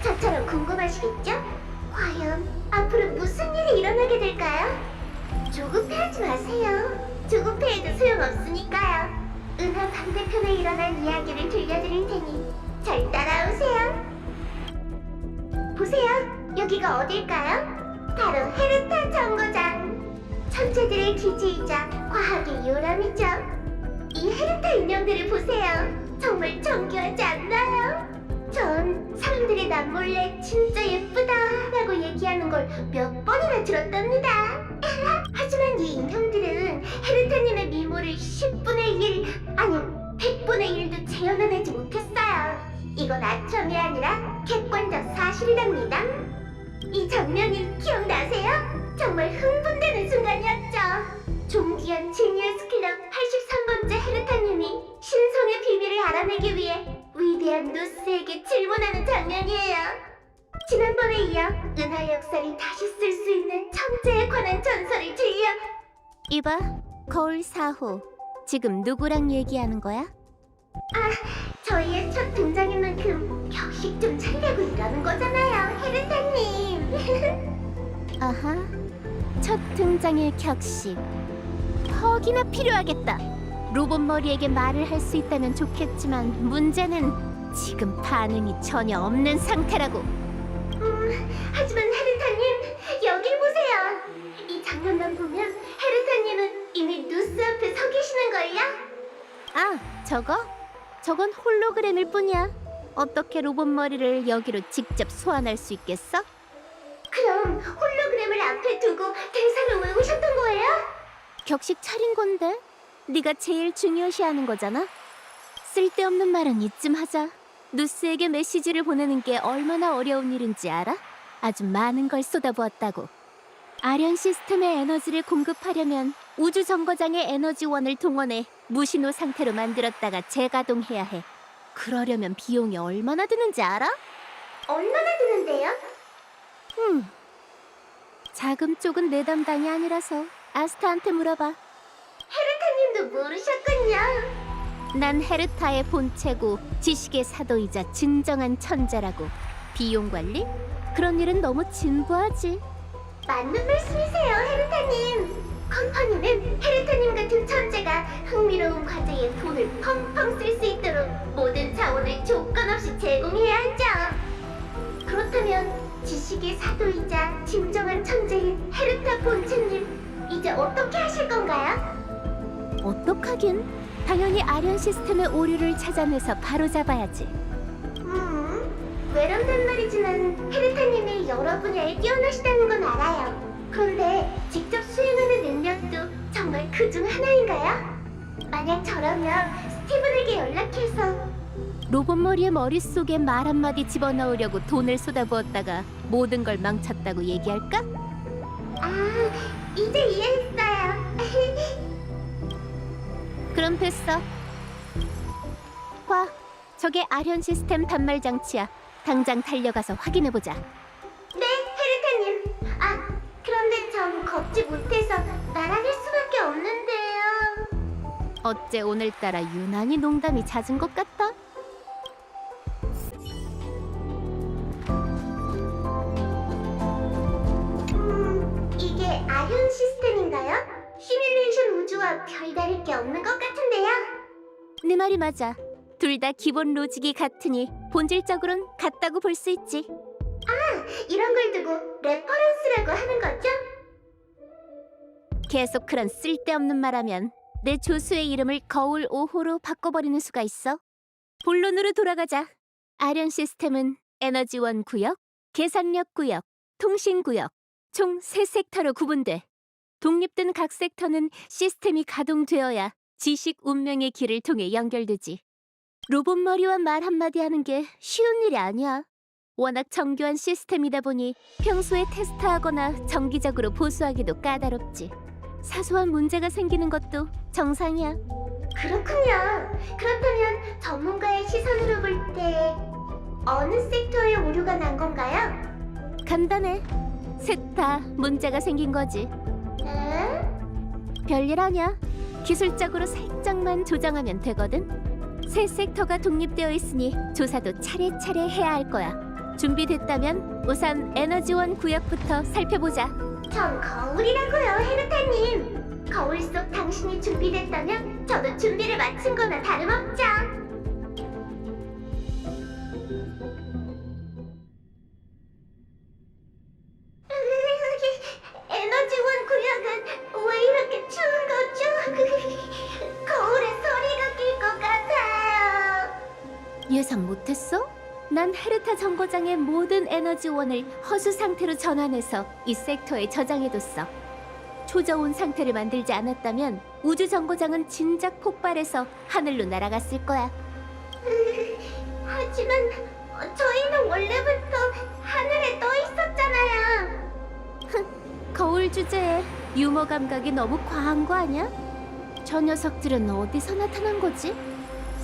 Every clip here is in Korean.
저처럼 궁금하시겠죠? 과연 앞으로 무슨 일이 일어나게 될까요? 조급해하지 마세요. 조급해해도 소용없으니까요. 은하 반대편에 일어난 이야기를 들려드릴 테니 잘 따라오세요. 보세요, 여기가 어딜까요? 바로 헤르타 정거장. 천재들의 기지이자 과학의 요람이죠. 이 헤르타 인형들을 보세요. 정말 정교하지 않나요? 전 사람들이 남몰래 진짜 예쁘다 라고 얘기하는 걸 몇 번이나 들었답니다. 하지만 이 인형들은 헤르타님의 미모를 10분의 1 아니 100분의 1도 재현해내지 못했어요. 이건 아첨이 아니라 객관적 사실이랍니다. 이 장면이 기억나세요? 정말 흥분되는 순간이었죠. 존귀한 지니어스 클럽 83번째 헤르타님이 신성의 비밀을 알아내기 위해 위대한 누스에게 질문하는 장면이에요. 지난번에 이어 은하 역사를 다시 쓸 수 있는 천재에 관한 전설을 들려. 이봐, 거울 4호. 지금 누구랑 얘기하는 거야? 저희의 첫 등장인 만큼 격식 좀 차리려고 이러는 거잖아요, 헤르타님. 아하, 첫 등장의 격식. 퍽이나 필요하겠다. 로봇 머리에게 말을 할 수 있다면 좋겠지만 문제는 지금 반응이 전혀 없는 상태라고. 하지만 헤르타님, 여길 보세요. 이 장면만 보면 헤르타님은 이미 누스 앞에 서 계시는걸요? 아, 저거? 저건 홀로그램일 뿐이야. 어떻게 로봇 머리를 여기로 직접 소환할 수 있겠어? 그럼 홀로그램을 앞에 두고 대사를 외우셨던 거예요? 격식 차린 건데? 네가 제일 중요시하는 거잖아? 쓸데없는 말은 이쯤 하자. 누스에게 메시지를 보내는 게 얼마나 어려운 일인지 알아? 아주 많은 걸 쏟아부었다고. 아련 시스템의 에너지를 공급하려면 우주 정거장의 에너지원을 동원해 무신호 상태로 만들었다가 재가동해야 해. 그러려면 비용이 얼마나 드는지 알아? 얼마나 드는데요? 자금 쪽은 내 담당이 아니라서 아스타한테 물어봐. 헤르타님도 모르셨군요. 난 헤르타의 본체고 지식의 사도이자 진정한 천재라고. 비용 관리? 그런 일은 너무 진부하지. 맞는 말씀이세요, 헤르타님. 컴퍼니는 헤르타님 같은 천재가 흥미로운 과제에 돈을 펑펑 쓸 수 있도록 모든 자원을 조건 없이 제공해야 하죠. 그렇다면 지식의 사도이자 진정한 천재인 헤르타 본체님, 이제 어떻게 하실 건가요? 어떡하긴? 당연히 아련 시스템의 오류를 찾아내서 바로잡아야지. 외람된 말이지만 헤르타님이 여러 분야에 뛰어나시다는 건 알아요. 그런데 직접 수행하는 능력도 정말 그중 하나인가요? 만약 저라면 스티븐에게 연락해서 로봇 머리의 머릿속에 말 한마디 집어넣으려고 돈을 쏟아부었다가 모든 걸 망쳤다고 얘기할까? 이제 이해했어요. 그럼 됐어. 봐, 저게 아련 시스템 단말 장치야. 당장 달려가서 확인해보자. 네, 헤르타님. 그런데 전 걷지 못해서 날아갈 수밖에 없는데요. 어째 오늘따라 유난히 농담이 잦은 것 같다. 이게 아현 시스템인가요? 시뮬레이션 우주와 별다를 게 없는 것 같은데요. 네 말이 맞아. 둘 다 기본 로직이 같으니 본질적으론 같다고 볼 수 있지. 이런 걸 두고 레퍼런스라고 하는 거죠? 계속 그런 쓸데없는 말하면 내 조수의 이름을 거울 5호로 바꿔버리는 수가 있어. 본론으로 돌아가자. 아련 시스템은 에너지원 구역, 계산력 구역, 통신 구역, 총 3섹터로 구분돼. 독립된 각 섹터는 시스템이 가동되어야 지식 운명의 길을 통해 연결되지. 로봇 머리와 말 한마디 하는 게 쉬운 일이 아니야. 워낙 정교한 시스템이다 보니 평소에 테스트하거나 정기적으로 보수하기도 까다롭지. 사소한 문제가 생기는 것도 정상이야. 그렇군요. 그렇다면 전문가의 시선으로 볼 때 어느 섹터에 오류가 난 건가요? 간단해. 셋 다 문제가 생긴 거지. 별일 아냐. 기술적으로 살짝만 조정하면 되거든. 세 섹터가 독립되어 있으니 조사도 차례차례 해야 할 거야. 준비됐다면 우선 에너지원 구역부터 살펴보자. 전 거울이라고요, 헤르타님. 거울 속 당신이 준비됐다면 저도 준비를 마친 거나 다름없죠. 에너지원 구역은 왜 이렇게 추운 거죠? 거울에 소리가 낄 것 같아요. 예상 못했어? 난 헤르타 정거장의 모든 에너지원을 허수 상태로 전환해서 이 섹터에 저장해뒀어. 초저온 상태를 만들지 않았다면 우주 정거장은 진작 폭발해서 하늘로 날아갔을 거야. 하지만 저희는 원래부터 하늘에 떠 있었잖아요. 거울 주제에 유머 감각이 너무 과한 거 아니야? 저 녀석들은 어디서 나타난 거지?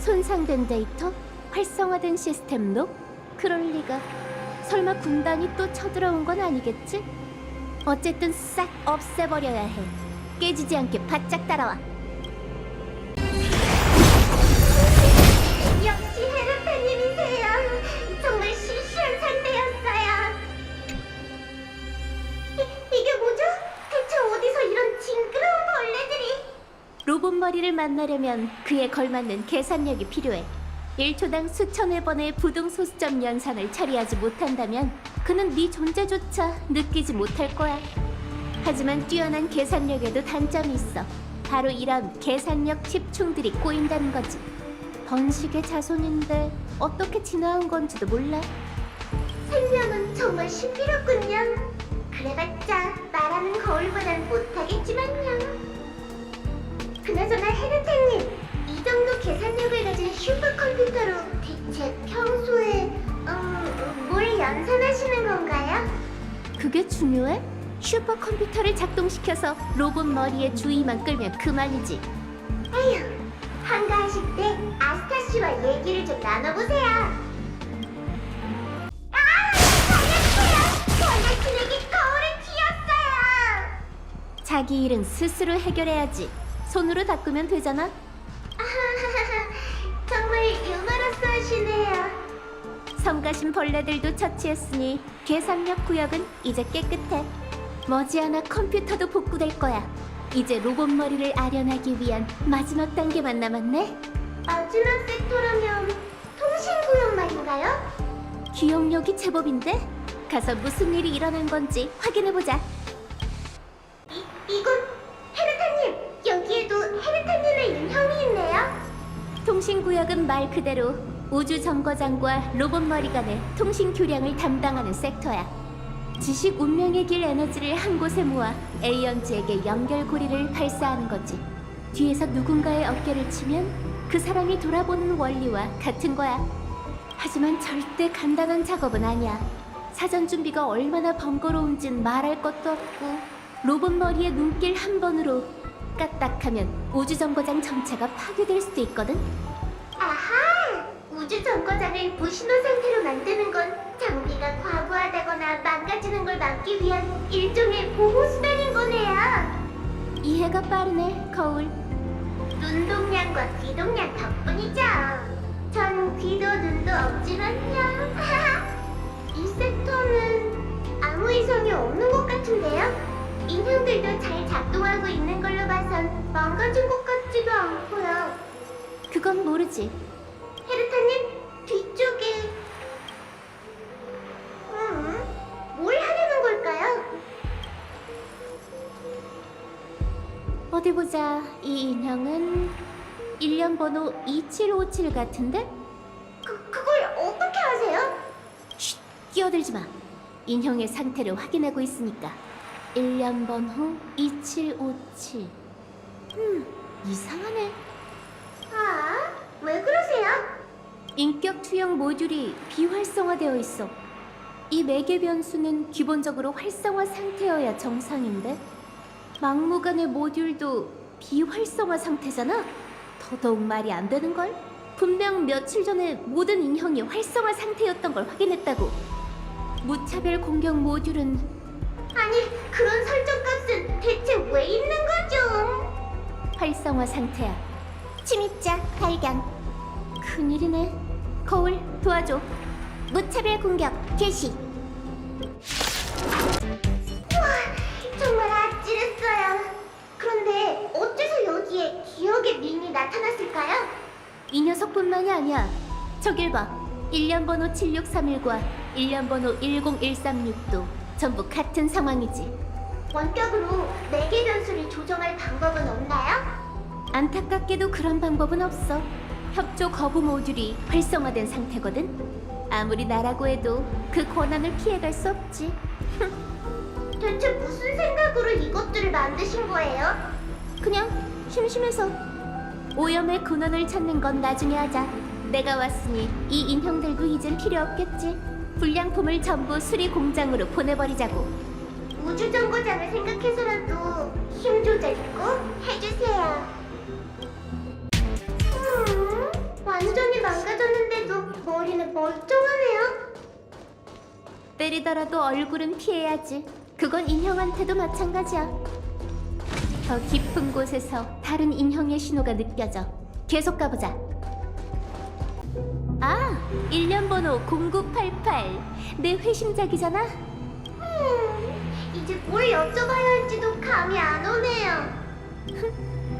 손상된 데이터? 활성화된 시스템도? 그럴 리가. 설마 군단이 또 쳐들어온 건 아니겠지? 어쨌든 싹 없애버려야 해. 깨지지 않게 바짝 따라와. 역시 헤르타님이세요. 정말 시시한 상대였어요. 이게 뭐죠? 대체 어디서 이런 징그러운 벌레들이? 로봇 머리를 만나려면 그에 걸맞는 계산력이 필요해. 1초당 수천여 번의 부등소수점 연산을 처리하지 못한다면 그는 네 존재조차 느끼지 못할 거야. 하지만 뛰어난 계산력에도 단점이 있어. 바로 이런 계산력 칩충들이 꼬인다는 거지. 번식의 자손인데 어떻게 진화한 건지도 몰라. 생명은 정말 신비롭군요. 그래봤자 말하는 거울보단 못하겠지만요. 그나저나 헤르타님, 이 정도 계산력을 가진 슈퍼컴퓨터로 대체 평소에 뭘 연산하시는 건가요? 그게 중요해? 슈퍼컴퓨터를 작동시켜서 로봇 머리의 주의만 끌면 그만이지. 에휴, 한가하실 때 아스타 씨와 얘기를 좀 나눠보세요. 아! 살려주세요! 원자친에게 거울을 쥐었어요! 자기 일은 스스로 해결해야지. 손으로 닦으면 되잖아. 정말 유머러스하시네요. 성가신 벌레들도 처치했으니 계산력 구역은 이제 깨끗해. 머지않아 컴퓨터도 복구될 거야. 이제 로봇 머리를 아련하기 위한 마지막 단계만 남았네. 마지막 섹터라면 통신구역 말인가요? 기억력이 제법인데? 가서 무슨 일이 일어난 건지 확인해보자. 이건 헤르타님! 여기에도 헤르타님의 인형이 있네요. 통신구역은 말 그대로 우주 정거장과 로봇 머리 간의 통신 교량을 담당하는 섹터야. 지식 운명의 길 에너지를 한 곳에 모아 에이언즈에게 연결고리를 발사하는 거지. 뒤에서 누군가의 어깨를 치면 그 사람이 돌아보는 원리와 같은 거야. 하지만 절대 간단한 작업은 아니야. 사전 준비가 얼마나 번거로운진 말할 것도 없고 로봇 머리의 눈길 한 번으로 까딱하면 우주 정거장 전체가 파괴될 수도 있거든. 아하! 우주 정거장을 무신호 상태로 만드는 건 장비가 과부하다거나 망가지는 걸 막기 위한 일종의 보호수단인 거네요. 이해가 빠르네, 거울. 눈동량과 귀동량 덕분이죠. 전 귀도 눈도 없지만요. 이 섹터는 아무 이상이 없는 것 같은데요? 인형들도 잘 작동하고 있는 걸로 봐선 망가진 것 같지도 않고요. 그건 모르지. 헤르타님, 뒤쪽에 뭘 하려는 걸까요? 어디 보자. 이 인형은 일련 번호 2757 같은데? 그걸 어떻게 아세요? 쉿, 끼어들지 마. 인형의 상태를 확인하고 있으니까. 일련 번호 2757. 이상하네. 아, 왜 그러세요? 인격 투영 모듈이 비활성화되어 있어. 이 매개 변수는 기본적으로 활성화 상태여야 정상인데 막무가내 모듈도 비활성화 상태잖아? 더더욱 말이 안 되는걸? 분명 며칠 전에 모든 인형이 활성화 상태였던 걸 확인했다고. 무차별 공격 모듈은 아니, 그런 설정값은 대체 왜 있는 거죠? 활성화 상태야. 침입자 발견. 큰일이네. 거울 도와줘. 무차별 공격 개시. 우와, 정말 아찔했어요. 그런데 어째서 여기에 기억의 민이 나타났을까요? 이 녀석뿐만이 아니야. 저길 봐. 1년 번호 7631과 1년 번호 10136도 전부 같은 상황이지. 원격으로 4개 변수를 조정할 방법은 없나요? 안타깝게도 그런 방법은 없어. 협조 거부 모듈이 활성화된 상태거든. 아무리 나라고 해도 그 권한을 피해갈 수 없지. 대체 무슨 생각으로 이것들을 만드신 거예요? 그냥 심심해서. 오염의 근원을 찾는 건 나중에 하자. 내가 왔으니 이 인형들도 이젠 필요 없겠지. 불량품을 전부 수리 공장으로 보내버리자고. 우주정거장을 생각해서라도 힘 조절 꼭 해주세요. 완전히 망가졌는데도 머리는 멀쩡하네요. 때리더라도 얼굴은 피해야지. 그건 인형한테도 마찬가지야. 더 깊은 곳에서 다른 인형의 신호가 느껴져. 계속 가보자. 아, 1년 번호 0988. 내 회심작이잖아? 이제 뭘 여쭤봐야 할지도 감이 안 오네요.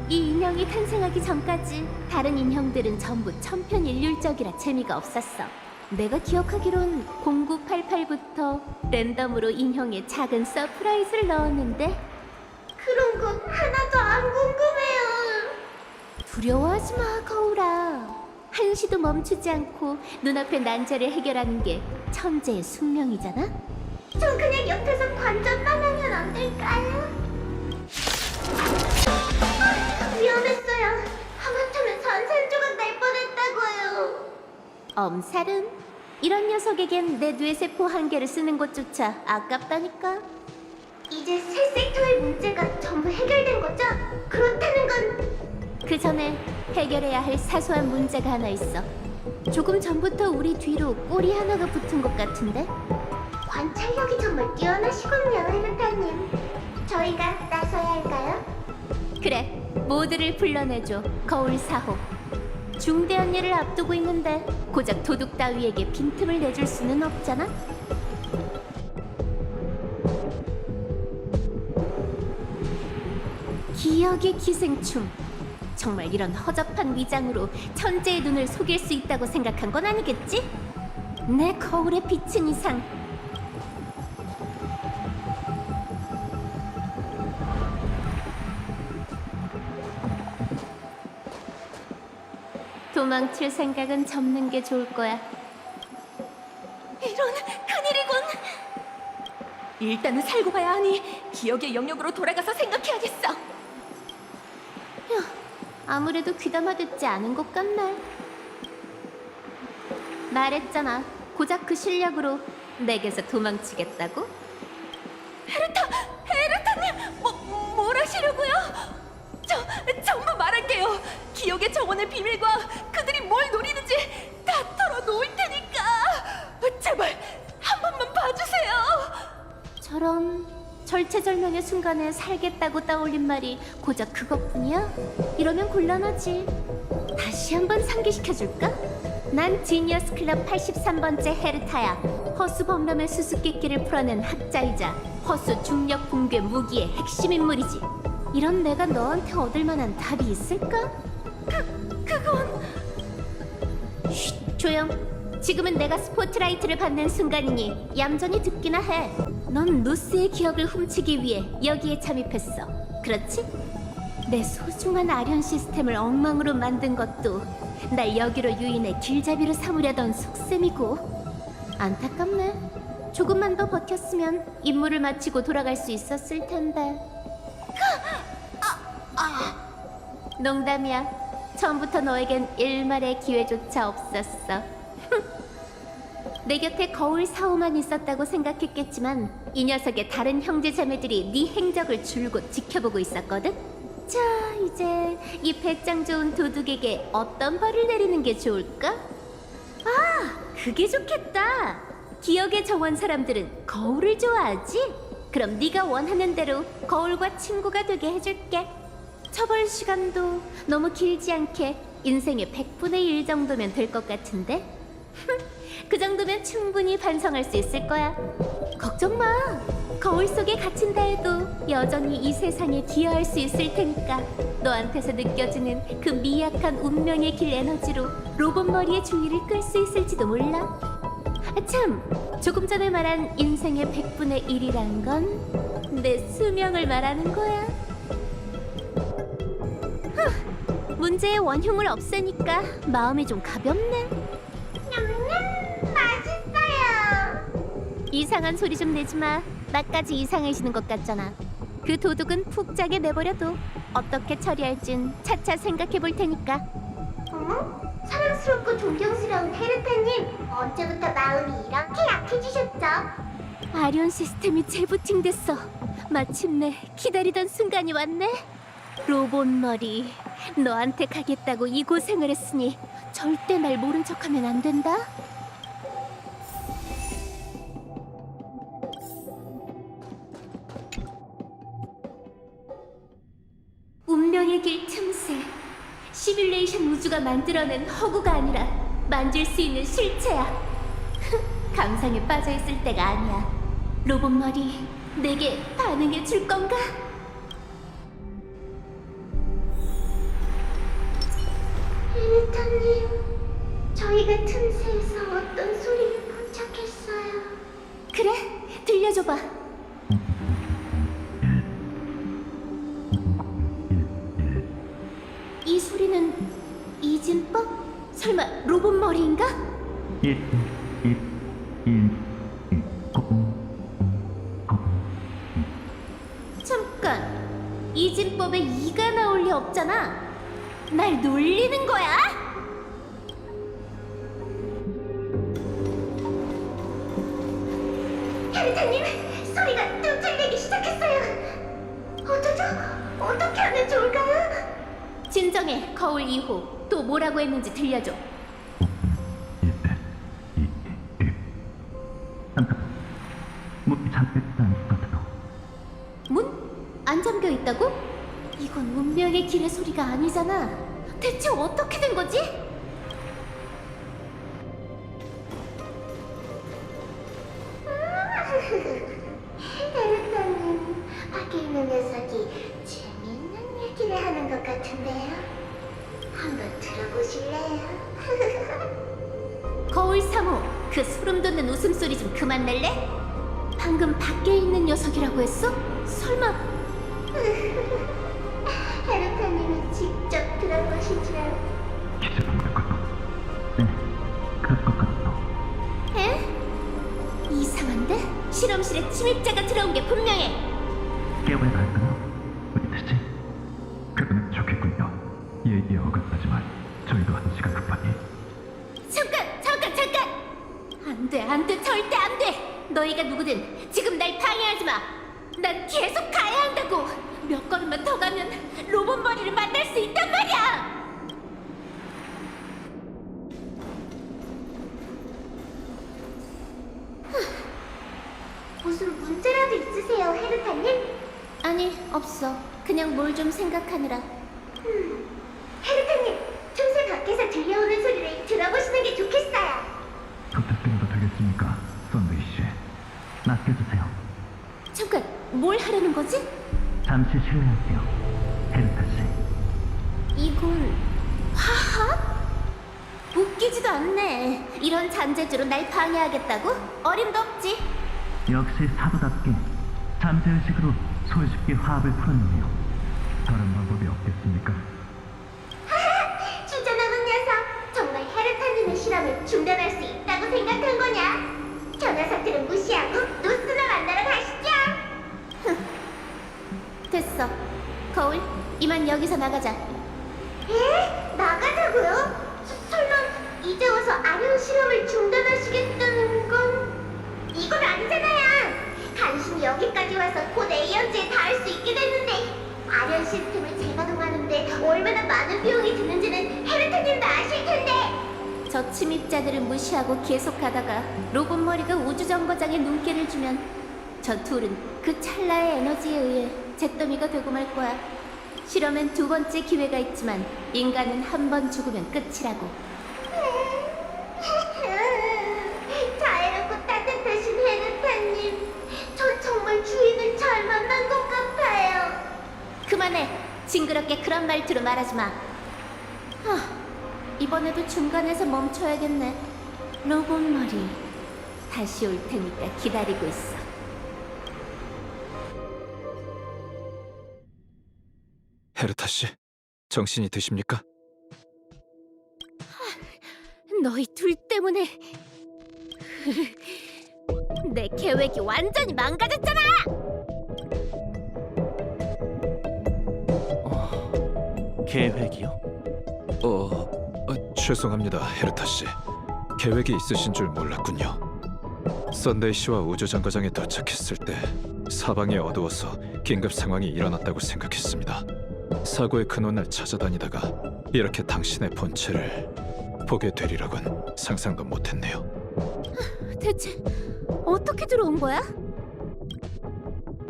이 인형이 탄생하기 전까지 다른 인형들은 전부 천편일률적이라 재미가 없었어. 내가 기억하기론 0988부터 랜덤으로 인형에 작은 서프라이즈를 넣었는데. 그런 건 하나도 안 궁금해요. 두려워하지 마, 거울아. 한시도 멈추지 않고 눈앞의 난제를 해결하는 게 천재의 숙명이잖아? 전 그냥 옆에서 관전만 하면 안 될까요? 위험했어요. 하마터면 산산조각 날 뻔했다고요. 엄살은? 이런 녀석에겐 내 뇌세포 한 개를 쓰는 것조차 아깝다니까. 이제 새 섹터의 문제가 전부 해결된 거죠? 그렇다는 건 그 전에 해결해야 할 사소한 문제가 하나 있어. 조금 전부터 우리 뒤로 꼬리 하나가 붙은 것 같은데? 관찰력이 정말 뛰어나시군요, 헤르타님. 저희가 나서야 할까요? 그래, 모두를 불러내줘, 거울 4호. 중대한 일을 앞두고 있는데 고작 도둑 따위에게 빈틈을 내줄 수는 없잖아? 기억의 기생충. 정말 이런 허접한 위장으로 천재의 눈을 속일 수 있다고 생각한 건 아니겠지? 내 거울에 비친 이상 도망칠 생각은 접는 게 좋을 거야. 이런 큰일이군. 일단은 살고 봐야 하니 기억의 영역으로 돌아가서 생각해야겠어. 휴, 아무래도 귀담아 듣지 않은 것 같네. 말했잖아. 고작 그 실력으로 내게서 도망치겠다고? 헤르타님! 뭘 하시려고요? 전부 말할게요. 기억의 정원의 비밀과 그들이 뭘 노리는지 다 털어놓을 테니까 제발 한 번만 봐주세요. 저런 절체절명의 순간에 살겠다고 떠올린 말이 고작 그것뿐이야? 이러면 곤란하지. 다시 한번 상기시켜줄까? 난 지니어스 클럽 83번째 헤르타야. 허수 범람의 수수께끼를 풀어낸 학자이자 허수 중력 붕괴 무기의 핵심 인물이지. 이런 내가 너한테 얻을 만한 답이 있을까? 그건... 쉿, 조용. 지금은 내가 스포트라이트를 받는 순간이니 얌전히 듣기나 해. 넌 루스의 기억을 훔치기 위해 여기에 잠입했어. 그렇지? 내 소중한 아련 시스템을 엉망으로 만든 것도 날 여기로 유인해 길잡이로 삼으려던 속셈이고. 안타깝네. 조금만 더 버텼으면 임무를 마치고 돌아갈 수 있었을 텐데. 농담이야. 처음부터 너에겐 일말의 기회조차 없었어. 내 곁에 거울 4호만 있었다고 생각했겠지만 이 녀석의 다른 형제자매들이 네 행적을 줄곧 지켜보고 있었거든. 자, 이제 이 배짱 좋은 도둑에게 어떤 벌을 내리는 게 좋을까? 아, 그게 좋겠다. 기억의 정원 사람들은 거울을 좋아하지? 그럼 네가 원하는 대로 거울과 친구가 되게 해줄게. 처벌 시간도 너무 길지 않게 인생의 100분의 1 정도면 될 것 같은데? 그 정도면 충분히 반성할 수 있을 거야. 걱정 마. 거울 속에 갇힌다 해도 여전히 이 세상에 기여할 수 있을 테니까. 너한테서 느껴지는 그 미약한 운명의 길 에너지로 로봇 머리의 주의를 끌 수 있을지도 몰라. 아, 참, 조금 전에 말한 인생의 100분의 1이란 건 내 수명을 말하는 거야. 문제의 원흉을 없애니까 마음이 좀 가볍네. 냠냠 맛있어요. 이상한 소리 좀 내지 마. 나까지 이상해지는 것 같잖아. 그 도둑은 푹 자게 내버려둬. 어떻게 처리할진 차차 생각해 볼 테니까. 사랑스럽고 존경스러운 헤르타님, 언제부터 마음이 이렇게 약해지셨죠? 아리온 시스템이 재부팅됐어. 마침내 기다리던 순간이 왔네. 로봇 머리, 너한테 가겠다고 이 고생을 했으니 절대 날 모른 척하면 안 된다. 운명의 길 틈새, 시뮬레이션 우주가 만들어낸 허구가 아니라 만질 수 있는 실체야. 감상에 빠져있을 때가 아니야. 로봇 머리, 내게 반응해 줄 건가? 헤르타님, 저희가 틈새에서 어떤 소리를 포착했어요. 그래, 들려줘봐. 이 소리는 이진법? 설마 로봇 머리인가? 잠깐, 이진법에 이가 나올 리 없잖아. 날 놀리는 거야? 헤르타님, 소리가 또 들리기 시작했어요. 어쩌죠? 어떻게 하면 좋을까요? 진정해, 거울 2호. 또 뭐라고 했는지 들려줘. 문? 안 잠겨 있다고? 이건 운명의 길의 소리가 아니잖아. 대체 어떻게 된 거지? 헤르타님, 밖에 있는 녀석이 재미있는 얘기를 하는 것 같은데요. 한번 들어보실래요? 거울 3호, 그 소름 돋는 웃음소리 좀 그만 낼래? 방금 밖에 있는 녀석이라고 했어? 설마... 헤르타님이 직접 들어보시죠. 에? 이상한데? 실험실에 침입자가 들어온 게 분명해. 깨워야 할까요? 어디지? 그거는 좋겠군요. 예의에 어긋나지만 저희도 한 시간 급하니. 잠깐! 안 돼, 절대 안 돼! 너희가 누구든 지금 날 방해하지 마! 난 계속 가야 한다고! 몇 걸음만 더 가면 로봇 머리를 만날 수 있단 말이야! 무슨 문제라도 있으세요, 헤르타님? 아니, 없어. 그냥 뭘 좀 생각하느라. 헤르타님, 틈새 밖에서 들려오는 소리를 들어보시는 게 좋겠어요. 부탁드려도 되겠습니까? 썬데이 씨. 맡겨주세요. 잠깐, 뭘 하려는 거지? 잠시 실례할게요. 헤르타 씨. 이건 화합? 웃기지도 않네. 이런 잔재주로 날 방해하겠다고? 어림도 없지. 역시 사도답게 잠재의식으로 손쉽게 화합을 풀어내네요. 다른 방법이 없겠습니까? 주저 남은 녀석, 정말 헤르타님의 실험을 중단할 수 있다고 생각한 거냐? 저 녀석들은 무시하고 노스나 만나러 가시죠. 됐어. 거울, 이만 여기서 나가자. 에? 나가자고요? 설마 이제 와서 아련 실험을 중단하시겠다는 건? 이건 아니잖아요. 간신히 여기까지 와서 곧 에이언즈에 닿을 수 있게 됐는데 아련 시스템을 재가동하는데 얼마나 많은 비용이 드는지는 헤르타님도 아실 텐데. 저 침입자들을 무시하고 계속 가다가 로봇 머리가 우주정거장에 눈길을 주면 저 둘은 그 찰나의 에너지에 의해 잿더미가 되고 말 거야. 실험엔 두 번째 기회가 있지만 인간은 한 번 죽으면 끝이라고. 말투로 말하지 마. 이번에도 중간에서 멈춰야겠네. 로봇 머리 다시 올 테니까 기다리고 있어. 헤르타 씨, 정신이 드십니까? 너희 둘 때문에 내 계획이 완전히 망가졌잖아. 계획이요? 죄송합니다, 헤르타 씨. 계획이 있으신 줄 몰랐군요. 썬데이 씨와 우주정거장에 도착했을 때 사방이 어두워서 긴급 상황이 일어났다고 생각했습니다. 사고의 근원을 찾아다니다가 이렇게 당신의 본체를 보게 되리라곤 상상도 못했네요. 대체 어떻게 들어온 거야?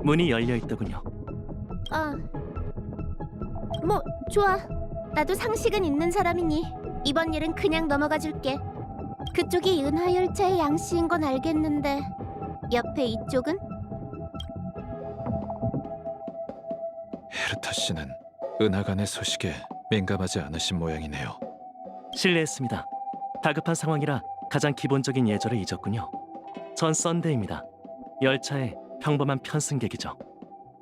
문이 열려 있더군요. 뭐 좋아. 나도 상식은 있는 사람이니 이번 일은 그냥 넘어가 줄게. 그쪽이 은하열차의 양씨인 건 알겠는데 옆에 이쪽은? 헤르타 씨는 은하간의 소식에 민감하지 않으신 모양이네요. 실례했습니다. 다급한 상황이라 가장 기본적인 예절을 잊었군요. 전 썬데이입니다. 열차의 평범한 편승객이죠.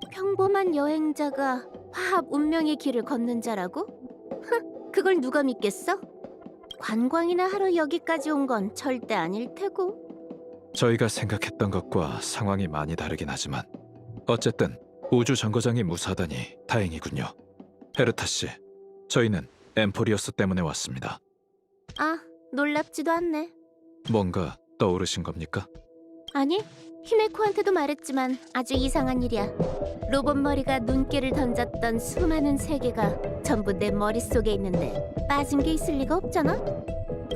평범한 여행자가 화합 운명의 길을 걷는 자라고? 그걸 누가 믿겠어? 관광이나 하러 여기까지 온 건 절대 아닐 테고. 저희가 생각했던 것과 상황이 많이 다르긴 하지만 어쨌든 우주정거장이 무사하다니 다행이군요. 헤르타 씨, 저희는 엠포리어스 때문에 왔습니다. 놀랍지도 않네. 뭔가 떠오르신 겁니까? 아니, 히메코한테도 말했지만 아주 이상한 일이야. 로봇 머리가 눈길을 던졌던 수많은 세계가 전부 내 머릿속에 있는데 빠진 게 있을 리가 없잖아?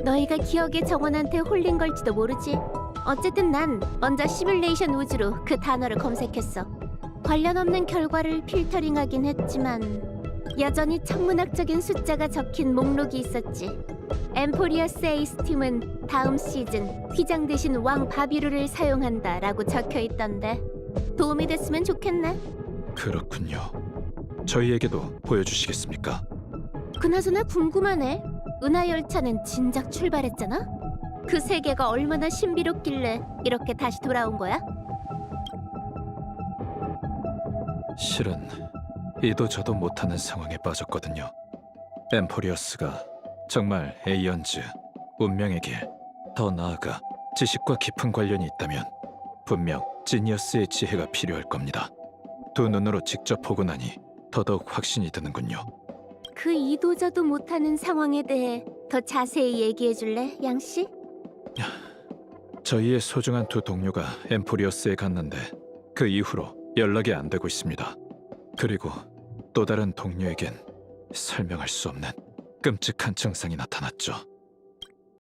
너희가 기억의 정원한테 홀린 걸지도 모르지. 어쨌든 난 먼저 시뮬레이션 우주로 그 단어를 검색했어. 관련 없는 결과를 필터링하긴 했지만 여전히 천문학적인 숫자가 적힌 목록이 있었지. 엠포리어스 에이스 팀은 다음 시즌 휘장 대신 왕 바비루를 사용한다라고 적혀 있던데 도움이 됐으면 좋겠네. 그렇군요. 저희에게도 보여주시겠습니까? 그나저나 궁금하네. 은하열차는 진작 출발했잖아? 그 세계가 얼마나 신비롭길래 이렇게 다시 돌아온 거야? 실은 이도 저도 못하는 상황에 빠졌거든요. 엠포리어스가 정말 에이언즈, 운명의 길, 더 나아가 지식과 깊은 관련이 있다면 분명 지니어스의 지혜가 필요할 겁니다. 두 눈으로 직접 보고 나니 더더욱 확신이 드는군요. 그 이도저도 못하는 상황에 대해 더 자세히 얘기해 줄래, 양씨? 저희의 소중한 두 동료가 엠포리어스에 갔는데 그 이후로 연락이 안 되고 있습니다. 그리고 또 다른 동료에겐 설명할 수 없는 끔찍한 증상이 나타났죠.